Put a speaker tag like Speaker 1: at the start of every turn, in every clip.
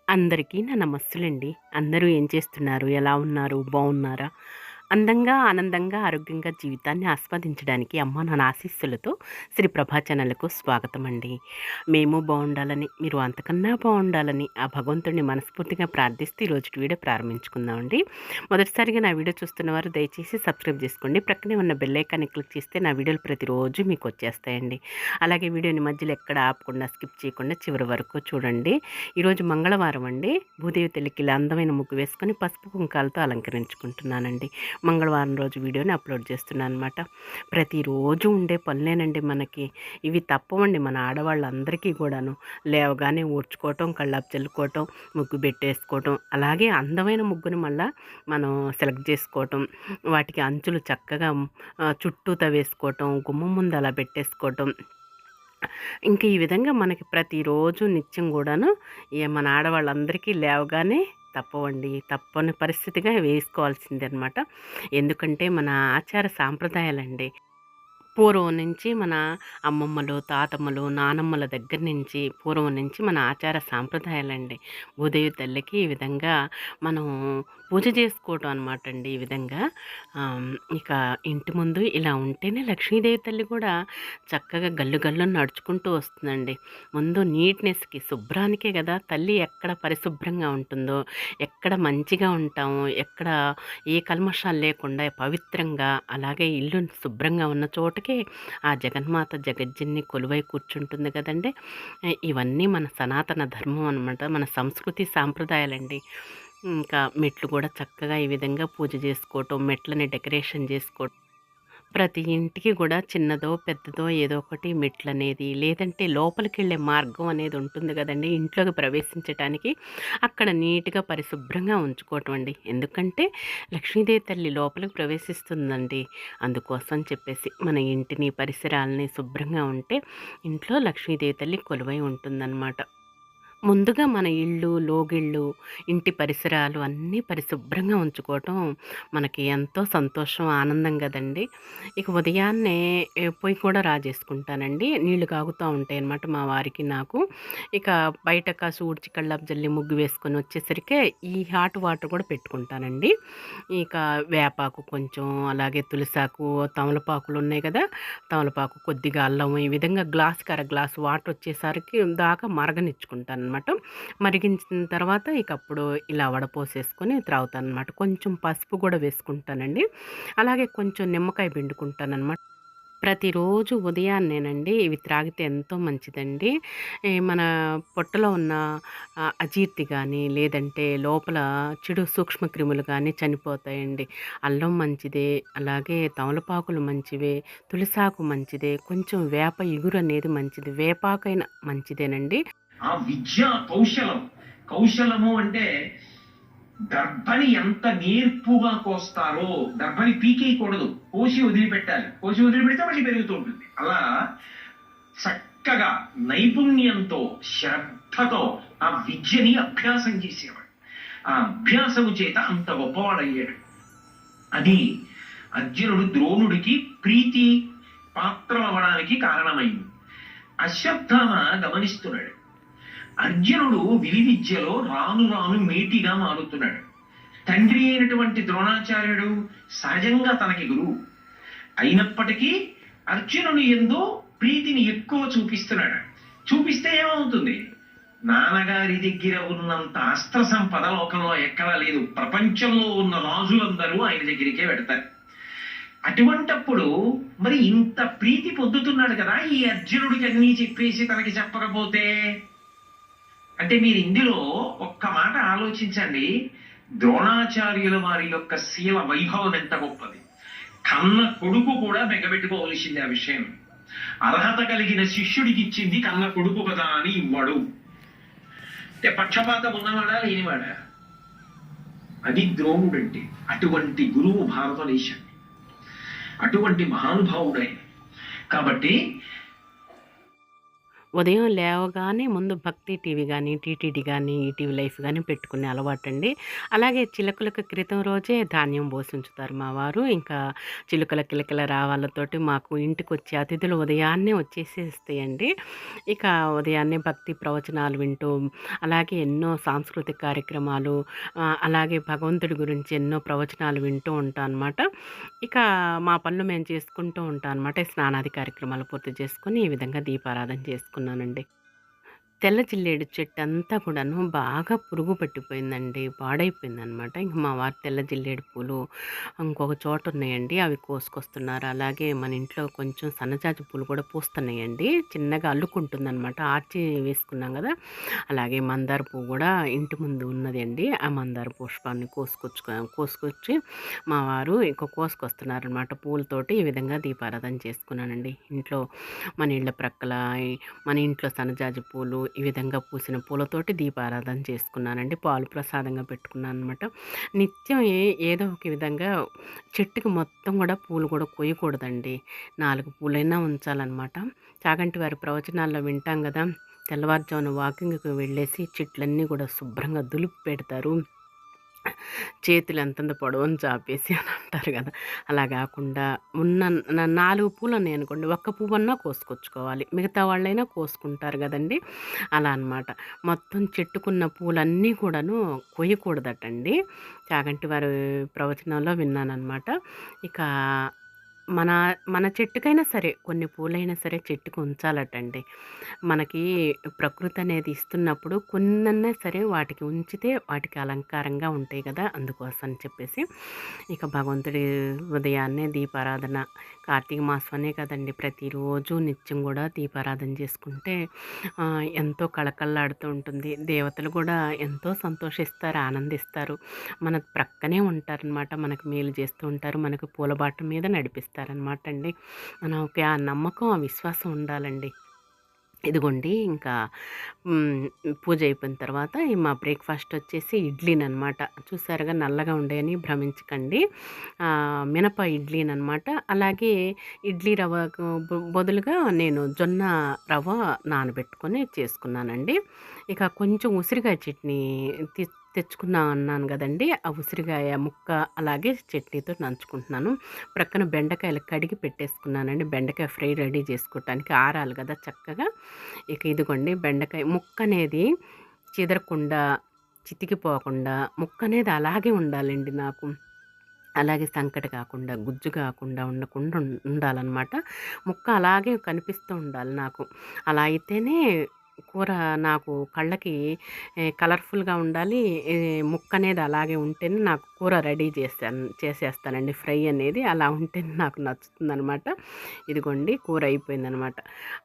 Speaker 1: అందరికీ నా నమస్సులండి. అందరూ ఏం చేస్తున్నారు? ఎలా ఉన్నారు? బావున్నారా? అందంగా, ఆనందంగా, ఆరోగ్యంగా జీవితాన్ని ఆస్వాదించడానికి అమ్మ నాన్న ఆశీస్సులతో శ్రీ ప్రభా ఛానల్‌కు స్వాగతమండి. మేము బావుండాలని, మీరు అంతకన్నా బావుండాలని ఆ భగవంతుడిని మనస్ఫూర్తిగా ప్రార్థిస్తూ ఈరోజుటి వీడియో ప్రారంభించుకుందామండి. మొదటిసారిగా నా వీడియో చూస్తున్నవారు దయచేసి సబ్స్క్రైబ్ చేసుకోండి. ప్రక్కనే ఉన్న బెల్ ఐకాన్ని క్లిక్ చేస్తే నా వీడియోలు ప్రతిరోజు మీకు వచ్చేస్తాయండి. అలాగే వీడియోని మధ్యలో ఎక్కడ ఆపకుండా, స్కిప్ చేయకుండా చివరి వరకు చూడండి. ఈరోజు మంగళవారం అండి. భూదేవి తల్లికి ఇలా అందమైన ముగ్గు వేసుకొని పసుపు కుంకాలతో అలంకరించుకుంటున్నానండి. మంగళవారం రోజు వీడియోని అప్లోడ్ చేస్తున్నాను అనమాట. ప్రతిరోజు ఉండే పనులేనండి మనకి. ఇవి తప్పవండి మన ఆడవాళ్ళందరికీ కూడాను. లేవగానే ఊడ్చుకోవటం, కళ్ళాపు చల్లుకోవటం, ముగ్గు పెట్టేసుకోవటం, అలాగే అందమైన ముగ్గుని మళ్ళీ మనం సెలెక్ట్ చేసుకోవటం, వాటికి అంచులు చక్కగా చుట్టూతా వేసుకోవటం, గుమ్మం ముందు అలా పెట్టేసుకోవటం. ఇంక ఈ విధంగా మనకి ప్రతిరోజు నిత్యం కూడాను మన ఆడవాళ్ళందరికీ లేవగానే తప్పవండి. తప్పని పరిస్థితిగా వేసుకోవాల్సిందే అనమాట. ఎందుకంటే మన ఆచార సాంప్రదాయాలండి. పూర్వం నుంచి మన అమ్మమ్మలు, తాతమ్మలు, నానమ్మల దగ్గర నుంచి పూర్వం నుంచి మన ఆచార సాంప్రదాయాలండి. భూదేవి తల్లికి ఈ విధంగా మనం పూజ చేసుకోవటం అనమాట అండి. ఈ విధంగా ఇక ఇంటి ముందు ఇలా ఉంటేనే లక్ష్మీదేవి తల్లి కూడా చక్కగా గల్లు గల్లు నడుచుకుంటూ వస్తుందండి. ముందు నీట్నెస్కి, శుభ్రానికే కదా తల్లి ఎక్కడ పరిశుభ్రంగా ఉంటుందో, ఎక్కడ మంచిగా ఉంటామో, ఎక్కడ ఏ కల్మషాలు లేకుండా పవిత్రంగా, అలాగే ఇల్లు శుభ్రంగా ఉన్న చోటకి ఆ జగన్మాత జగజ్జన్ని కొలువై కూర్చుంటుంది కదండి. ఇవన్నీ మన సనాతన ధర్మం అనమాట. మన సంస్కృతి సాంప్రదాయాలండి. ఇంకా మెట్లు కూడా చక్కగా ఈ విధంగా పూజ చేసుకోవటం, మెట్లని డెకరేషన్ చేసుకోవటం. ప్రతి ఇంటికి కూడా చిన్నదో పెద్దదో ఏదో ఒకటి మెట్లనేది, లేదంటే లోపలికెళ్ళే మార్గం అనేది ఉంటుంది కదండి ఇంట్లోకి ప్రవేశించటానికి. అక్కడ నీట్గా పరిశుభ్రంగా ఉంచుకోవటం అండి. ఎందుకంటే లక్ష్మీదేవి తల్లి లోపలికి ప్రవేశిస్తుందండి. అందుకోసం చెప్పేసి మన ఇంటిని, పరిసరాలని శుభ్రంగా ఉంటే ఇంట్లో లక్ష్మీదేవి తల్లి కొలువై ఉంటుందన్నమాట. ముందుగా మన ఇళ్ళు, లోగిళ్ళు, ఇంటి పరిసరాలు అన్నీ పరిశుభ్రంగా ఉంచుకోవటం మనకి ఎంతో సంతోషం, ఆనందం కదండీ. ఇక ఉదయాన్నే పొయ్యి కూడా రాజేసుకుంటానండి. నీళ్లు కాగుతూ ఉంటాయన్నమాట మా వారికి, నాకు. ఇక బయట కాసి ఊడ్చి కళ్ళాపు జల్లి ముగ్గు వేసుకొని వచ్చేసరికి ఈ హాట్ వాటర్ కూడా పెట్టుకుంటానండి. ఇక వేపాకు కొంచెం, అలాగే తులసాకు, తమలపాకులు ఉన్నాయి కదా, తమలపాకు, కొద్దిగా అల్లం, ఈ విధంగా గ్లాస్కి అర గ్లాసు వాటర్ వచ్చేసరికి దాకా మరగనిచ్చుకుంటాను అనమాట. మరిగించిన తర్వాత ఇక అప్పుడు ఇలా వడపోసేసుకొని త్రాగుతాను అనమాట. కొంచెం పసుపు కూడా వేసుకుంటానండి. అలాగే కొంచెం నిమ్మకాయ పిండుకుంటానన్నమాట. ప్రతిరోజు ఉదయాన్నేనండి ఇవి త్రాగితే ఎంతో మంచిదండి. మన పొట్టలో ఉన్న అజీర్తి కానీ, లేదంటే లోపల చెడు సూక్ష్మక్రిములు కానీ చనిపోతాయండి. అల్లం మంచిదే, అలాగే తమలపాకులు మంచివే, తులసాకు మంచిదే, కొంచెం వేప ఇగురు అనేది మంచిది, వేపాకైనా మంచిదేనండి.
Speaker 2: ఆ విద్య కౌశలము అంటే దర్భని ఎంత నేర్పుగా కోస్తారో, దర్భని పీకేయకూడదు, కోసి వదిలిపెట్టాలి. కోసి వదిలిపెడితే మళ్ళీ పెరుగుతూ ఉంటుంది. అలా చక్కగా నైపుణ్యంతో, శ్రద్ధతో ఆ విద్యని అభ్యాసం చేసేవాడు. ఆ అభ్యాసము చేత అంత గొప్పవాడయ్యాడు. అది అర్జునుడు ద్రోణుడికి ప్రీతి పాత్రం అవ్వడానికి కారణమైంది. అశ్వత్థామ గమనిస్తున్నాడు. అర్జునుడు విలువిద్యలో రాను రాను మేటిగా మారుతున్నాడు. తండ్రి అయినటువంటి ద్రోణాచార్యుడు సహజంగా తనకి గురువు అయినప్పటికీ అర్జునుని యందు ప్రీతిని ఎక్కువ చూపిస్తున్నాడు. చూపిస్తే ఏమవుతుంది? నాన్నగారి దగ్గర ఉన్నంత అస్త్ర సంపద లోకంలో ఎక్కడా లేదు. ప్రపంచంలో ఉన్న రాజులందరూ ఆయన దగ్గరికే పెడతారు. అటువంటప్పుడు మరి ఇంత ప్రీతి పొందుతున్నాడు కదా ఈ అర్జునుడికి అన్నీ చెప్పేసి తనకి చెప్పకపోతే. అంటే మీరు ఇందులో ఒక్క మాట ఆలోచించండి. ద్రోణాచార్యుల వారి యొక్క శీల వైభవం ఎంత గొప్పది. కన్న కొడుకు కూడా బెగబెట్టుకోవలసింది ఆ విషయం. అర్హత కలిగిన శిష్యుడికి ఇచ్చింది కన్న కొడుకు కదా అని ఇవ్వడు. అంటే పక్షపాతం ఉన్నవాడా, లేనివాడా? అది ద్రోణుడు అంటే. అటువంటి గురువు భారతదేశం, అటువంటి మహానుభావుడైన. కాబట్టి
Speaker 1: ఉదయం లేవగానే ముందు భక్తి టీవీ గానీ, టీటీడీ గానీ, ఈటీవీ లైఫ్ గానీ పెట్టుకునే అలవాటండి. అలాగే చిలకలకు క్రితం రోజే ధాన్యం పోసుంచుతారు మా వారు. ఇంకా చిలుకల కిలకిల రావాలతోటి మాకు ఇంటికొచ్చే అతిథులు ఉదయాన్నే వచ్చేసేస్తాయండి. ఇక ఉదయాన్నే భక్తి ప్రవచనాలు వింటూ, అలాగే ఎన్నో సాంస్కృతిక కార్యక్రమాలు, అలాగే భగవంతుడి గురించి ఎన్నో ప్రవచనాలు వింటూ ఉంటాం అనమాట. ఇక మా పనులు మేము చేసుకుంటూ ఉంటాం అనమాట. స్నానాది కార్యక్రమాలు పూర్తి చేసుకొని ఈ విధంగా దీపారాధన చేసుకున్నానండి. తెల్ల జిల్లేడు చెట్టంతా కూడాను బాగా పురుగు పట్టిపోయిందండి. పాడైపోయిందనమాట. ఇంక మా వారు తెల్ల జిల్లేడు పూలు ఇంకొక చోట ఉన్నాయండి. అవి కోసుకొస్తున్నారు. అలాగే మన ఇంట్లో కొంచెం సన్నజాజి పూలు కూడా పూస్తున్నాయండి. చిన్నగా అల్లుకుంటుందనమాట. ఆర్చి వేసుకున్నాం కదా! అలాగే మందార పువ్వు కూడా ఇంటి ముందు ఉన్నదండి. ఆ మందార పుష్పాన్ని కోసుకొచ్చి మా వారు ఇంక కోసుకొస్తున్నారనమాట. పూలతోటి ఈ విధంగా దీపారాధన చేసుకున్నానండి. ఇంట్లో మన ఇళ్ళ ప్రక్కల మన ఇంట్లో సన్నజాజి పూలు ఈ విధంగా పూసిన పూలతోటి దీపారాధన చేసుకున్నానండి. పాలు ప్రసాదంగా పెట్టుకున్నాను అనమాట. నిత్యం ఏదో ఒక విధంగా చెట్టుకి మొత్తం కూడా పూలు కూడా కొయ్యకూడదండి. 4 పూలైనా ఉంచాలన్నమాట. చాగంటి వారి ప్రవచనాల్లో వింటాం కదా! తెల్లవారుజామున వాకింగ్‌కి వెళ్ళేసి చెట్లన్నీ కూడా శుభ్రంగా దులిపి పెడతారు. చేతులు ఎంతంత పొడవున చాపేసి అని అంటారు కదా! అలా గాకుండా ఉన్న 4 పూలున్నాయనుకోండి, ఒక్క పువ్వన్నా కోసుకొచ్చుకోవాలి. మిగతా వాళ్ళైనా కోసుకుంటారు గదండీ! అలా అనమాట. మొత్తం చెట్టుకున్న పూలన్నీ కూడాను కొయ్యకూడదటండి. చాగంటి వారి ప్రవచనంలో విన్నాననమాట. ఇక మన మన చెట్టుకైనా సరే కొన్ని పూలైనా సరే చెట్టుకు ఉంచాలటండి. మనకి ప్రకృతి అనేది ఇస్తున్నప్పుడు కొన్నన్నా సరే వాటికి ఉంచితే వాటికి అలంకారంగా ఉంటాయి కదా! అందుకోసం అని చెప్పేసి ఇక భగవంతుడి ఉదయాన్నే దీపారాధన కార్తీక మాసం అనే కదండి ప్రతిరోజు నిత్యం కూడా దీపారాధన చేసుకుంటే ఎంతో కళకళలాడుతూ ఉంటుంది. దేవతలు కూడా ఎంతో సంతోషిస్తారు, ఆనందిస్తారు. మన ప్రక్కనే ఉంటారనమాట. మనకు మేలు చేస్తూ ఉంటారు. మనకు పూలబాట మీద నడిపిస్తారనమాట అండి. మనకి ఆ నమ్మకం, ఆ విశ్వాసం ఉండాలండి. ఇదిగోండి ఇంకా పూజ అయిపోయిన తర్వాత మా బ్రేక్‌ఫాస్ట్ వచ్చేసి ఇడ్లీననమాట. చూసారుగా నల్లగా ఉండేయని భ్రమించకండి. మినప ఇడ్లీననమాట. అలాగే ఇడ్లీ రవ్వకు బదులుగా నేను జొన్న రవ్వ నానబెట్టుకొని చేసుకున్నానండి. ఇక కొంచెం ఉసిరికాయ చట్నీ తెచ్చుకున్నా అన్నాను గదండీ! ఆ ఉసిరికాయ ముక్క అలాగే చట్నీతో నంచుకుంటున్నాను. ప్రక్కన బెండకాయలు కడిగి పెట్టేసుకున్నానండి. బెండకాయ ఫ్రై రెడీ చేసుకోవటానికి ఆరాలి గదా చక్కగా. ఇక ఇదిగోండి బెండకాయ ముక్కనేది చెదరకుండా, చితికిపోకుండా ముక్కనేది అలాగే ఉండాలండి నాకు. అలాగే సంకట కాకుండా, గుజ్జు కాకుండా ఉండకుండా ఉండాలనమాట. ముక్క అలాగే కనిపిస్తూ ఉండాలి నాకు. అలా అయితేనే కూర నాకు కళ్ళకి కలర్‌ఫుల్‌గా ఉండాలి. ముక్కనేది అలాగే ఉంటేనే నాకు కూర రెడీ చేసేస్తానండి ఫ్రై అనేది. అలా ఉంటేనే నాకు నచ్చుతుందనమాట. ఇదిగోండి కూర అయిపోయిందనమాట.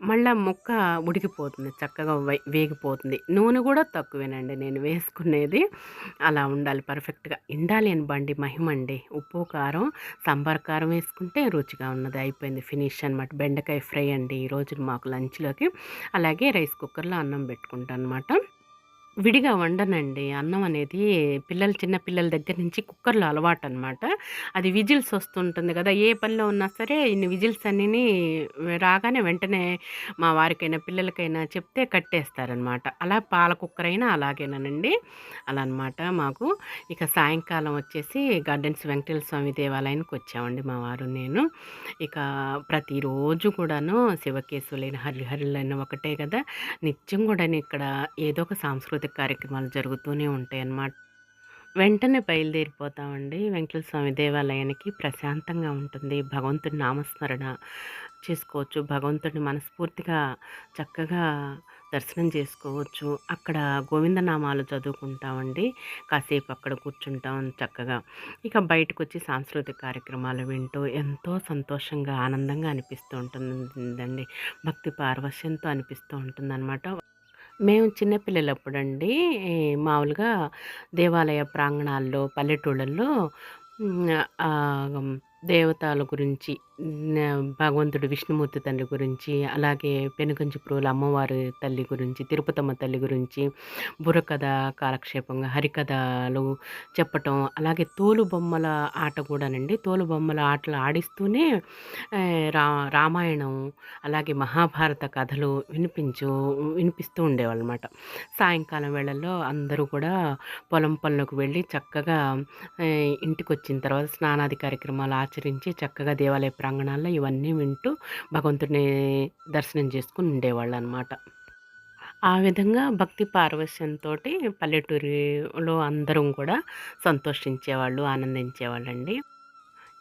Speaker 1: మళ్ళా ముక్క ఉడికిపోతుంది. చక్కగా వేగిపోతుంది. నూనె కూడా తక్కువేనండి నేను వేసుకునేది. అలా ఉండాలి పర్ఫెక్ట్‌గా. ఉండాలి బండి మహిమండి. ఉప్పు, కారం, సాంబార్ కారం వేసుకుంటే రుచిగా ఉన్నది. అయిపోయింది ఫినిష్ అనమాట. బెండకాయ ఫ్రై అండి ఈరోజు మాకు లంచ్‌లోకి. అలాగే రైస్ కుక్కర్‌లో అన్నం పెట్టుకుంటానమాట. విడిగా వండనండి. అన్నం అనేది చిన్న పిల్లల దగ్గర నుంచి కుక్కర్‌లో అలవాటనమాట. అది విజిల్స్ వస్తుంటుంది గదా! ఏ పనిలో ఉన్నా సరే ఇన్ని విజిల్స్ అన్నీని రాగానే వెంటనే మా వారికైనా, పిల్లలకైనా చెప్తే కట్టేస్తారనమాట. అలా పాల కుక్కర్ అయినా అలాగేనండి. అలా అనమాట మాకు. ఇక సాయంకాలం వచ్చేసి గార్డెన్స్ వెంకటేశ్వర స్వామి దేవాలయానికి వచ్చామండి మా వారు, నేను. ఇక ప్రతిరోజు కూడాను శివకేశవులైన, హరిహరులైన ఒకటే గదా! నిత్యం కూడాను ఇక్కడ ఏదో ఒక సాంస్కృతిక కార్యక్రమాలు జరుగుతూనే ఉంటాయన్నమాట. వెంటనే బయలుదేరిపోతామండి వెంకటేశ్వర స్వామి దేవాలయానికి. ప్రశాంతంగా ఉంటుంది. భగవంతుడి నామస్మరణ చేసుకోవచ్చు. భగవంతుడిని మనస్ఫూర్తిగా చక్కగా దర్శనం చేసుకోవచ్చు. అక్కడ గోవిందనామాలు చదువుకుంటామండి. కాసేపు అక్కడ కూర్చుంటాం చక్కగా. ఇక బయటకొచ్చి సాంస్కృతిక కార్యక్రమాలు వింటూ ఎంతో సంతోషంగా, ఆనందంగా అనిపిస్తూ ఉంటుందండి. భక్తి పారవశ్యంతో అనిపిస్తూ ఉంటుందన్నమాట. మేము చిన్న పిల్లలప్పుడండి మామూలుగా దేవాలయ ప్రాంగణాల్లో, పల్లెటూళ్ళల్లో హ్మ్. దేవతల గురించి, భగవంతుడు విష్ణుమూర్తి తండ్రి గురించి, అలాగే పెనుగంచిప్రోలు అమ్మవారి తల్లి గురించి, తిరుపతమ్మ తల్లి గురించి, బుర్రకథ కాలక్షేపంగా హరికథలు చెప్పటం, అలాగే తోలుబొమ్మల ఆట కూడానండి. తోలుబొమ్మల ఆటలు ఆడిస్తూనే రామాయణం, అలాగే మహాభారత కథలు వినిపిస్తూ ఉండేవాళ్ళనమాట. సాయంకాలం వేళల్లో అందరూ కూడా పొలం పనులకు వెళ్ళి చక్కగా ఇంటికొచ్చిన తర్వాత స్నానాది కార్యక్రమాలు ఆచరించి చక్కగా దేవాలయ ప్రాంగణాల్లో ఇవన్నీ వింటూ భగవంతుడిని దర్శనం చేసుకుని ఉండేవాళ్ళనమాట. ఆ విధంగా భక్తి పారవశ్యంతోటి పల్లెటూరిలో అందరం కూడా సంతోషించేవాళ్ళు, ఆనందించేవాళ్ళండి.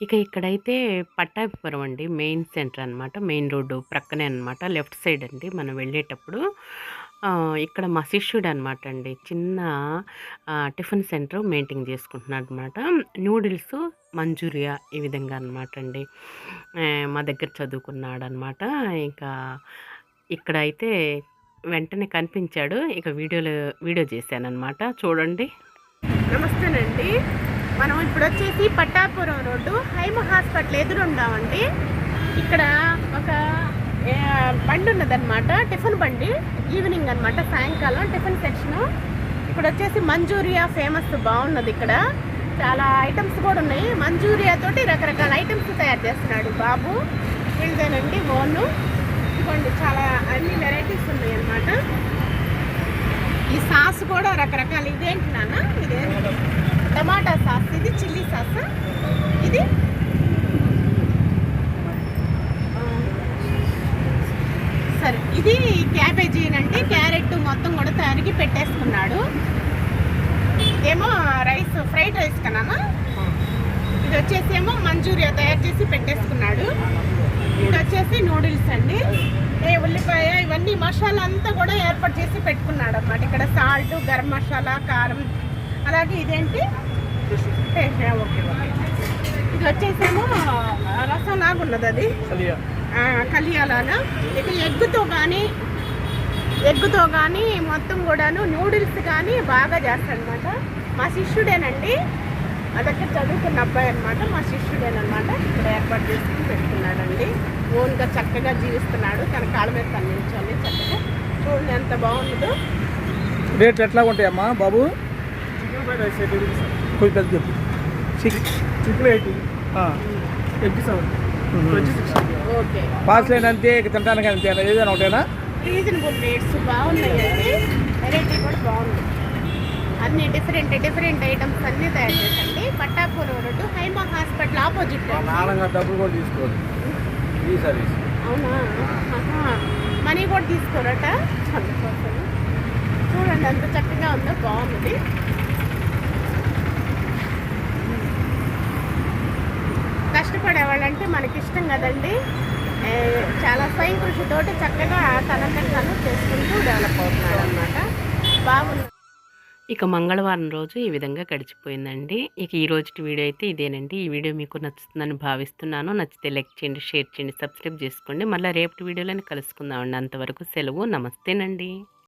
Speaker 1: ఇక ఇక్కడైతే పట్టాభిపురం అండి. మెయిన్ సెంటర్ అనమాట. మెయిన్ రోడ్డు ప్రక్కనే అనమాట. లెఫ్ట్ సైడ్ అండి మనం వెళ్ళేటప్పుడు. ఇక్కడ మా శిష్యుడనమాట అండి. చిన్న టిఫిన్ సెంటర్ మెయింటైన్ చేసుకుంటున్నాడనమాట. న్యూడిల్స్, మంచూరియా ఈ విధంగా అనమాట అండి. మా దగ్గర చదువుకున్నాడనమాట. ఇంకా ఇక్కడైతే వెంటనే కనిపించాడు. ఇక వీడియో చేశాననమాట. చూడండి. నమస్తేనండి. మనం ఇప్పుడు వచ్చేసి పట్టాపురం రోడ్డు హైమ హాస్పిటల్ ఎదురుండామండి. ఇక్కడ ఒక బండి ఉన్నదన్నమాట, టిఫిన్ బండి. ఈవినింగ్ అనమాట, సాయంకాలం టిఫిన్ సెక్షను. ఇప్పుడు వచ్చేసి మంచూరియా ఫేమస్, బాగున్నది. ఇక్కడ చాలా ఐటమ్స్ కూడా ఉన్నాయి. మంచూరియా తోటి రకరకాల ఐటమ్స్ తయారు చేస్తున్నాడు బాబు. వీళ్ళదేనండి ఓను. ఇదిగోండి, చాలా అన్ని వెరైటీస్ ఉన్నాయి అన్నమాట. ఈ సాస్ కూడా రకరకాల. ఇదేంటి నాన్న? ఇదే టమాటా సాస్, ఇది చిల్లీ సాస్, ఇది సరే ఇది క్యాబేజీనండి. క్యారెట్ మొత్తం కూడా తరిగి పెట్టేసుకున్నాడు. ఇదేమో రైస్, ఫ్రైడ్ రైస్ కన్నా. ఇది వచ్చేసి ఏమో మంచూరియా తయారు చేసి పెట్టేసుకున్నాడు. ఇది వచ్చేసి నూడిల్స్ అండి. ఉల్లిపాయ ఇవన్నీ మసాలా అంతా కూడా ఏర్పాటు చేసి పెట్టుకున్నాడు అన్నమాట. ఇక్కడ సాల్ట్, గరం మసాలా, కారం, అలాగే ఇదేంటి ఓకే. ఇది వచ్చేసేమో రసం లాగా ఉన్నది, అది కలియాలానా. ఇక ఎగ్గుతో కానీ మొత్తం కూడాను నూడిల్స్ కానీ బాగా చేస్తాడనమాట. మా శిష్యుడేనండి, మా దగ్గర చదువుకున్న అబ్బాయి అనమాట. మా శిష్యుడేనమాట. ఇక్కడ ఏర్పాటు చేసుకుని పెట్టుకున్నాడండి. ఓన్గా చక్కగా జీవిస్తున్నాడు. తన కాళ్ళ మీద తను నిల్చొని చక్కగా. చూడండి ఎంత బాగుందో.
Speaker 3: రేట్లు ఎట్లా ఉంటాయమ్మా బాబు? కొంచెం పెద్ద చెప్పు.
Speaker 4: Chicken 80, egg 7,
Speaker 1: okay.
Speaker 3: పార్సల్ అంతే, తినడానికి అంతే, ఏదైనా ఒకటేనా?
Speaker 1: రీజనబుల్ రేట్స్ బాగున్నాయండి. వెరైటీ కూడా బాగుంది. అన్ని డిఫరెంట్ ఐటమ్స్ అన్నీ తయారు చేసండి. Pattapuram road Haima hospital opposite.
Speaker 3: నాన్నగా డబ్బులు కూడా తీసుకోవాలి ఈ సర్వీస్.
Speaker 1: అవునా? మనీ కూడా తీసుకోరట. అందుకోసం చూడండి అంత చక్కగా ఉందో, బాగుంది. కష్టపడేవాళ్ళంటే మనకి ఇష్టం కదండి. చాలా స్వయం కృషితోటి చక్కగా తనంతట తను చేసుకుంటూ డెవలప్ అవుతున్నాడు అనమాట. బాగుంది. ఇక మంగళవారం రోజు ఈ విధంగా గడిచిపోయిందండి. ఇక ఈ రోజు వీడియో అయితే ఇదేనండి. ఈ వీడియో మీకు నచ్చుతుందని భావిస్తున్నాను. నచ్చితే లైక్ చేయండి, షేర్ చేయండి, సబ్స్క్రైబ్ చేసుకోండి. మళ్ళీ రేపటి వీడియోలోనే కలుసుకుందామండి. అంతవరకు సెలవు. నమస్తేనండి.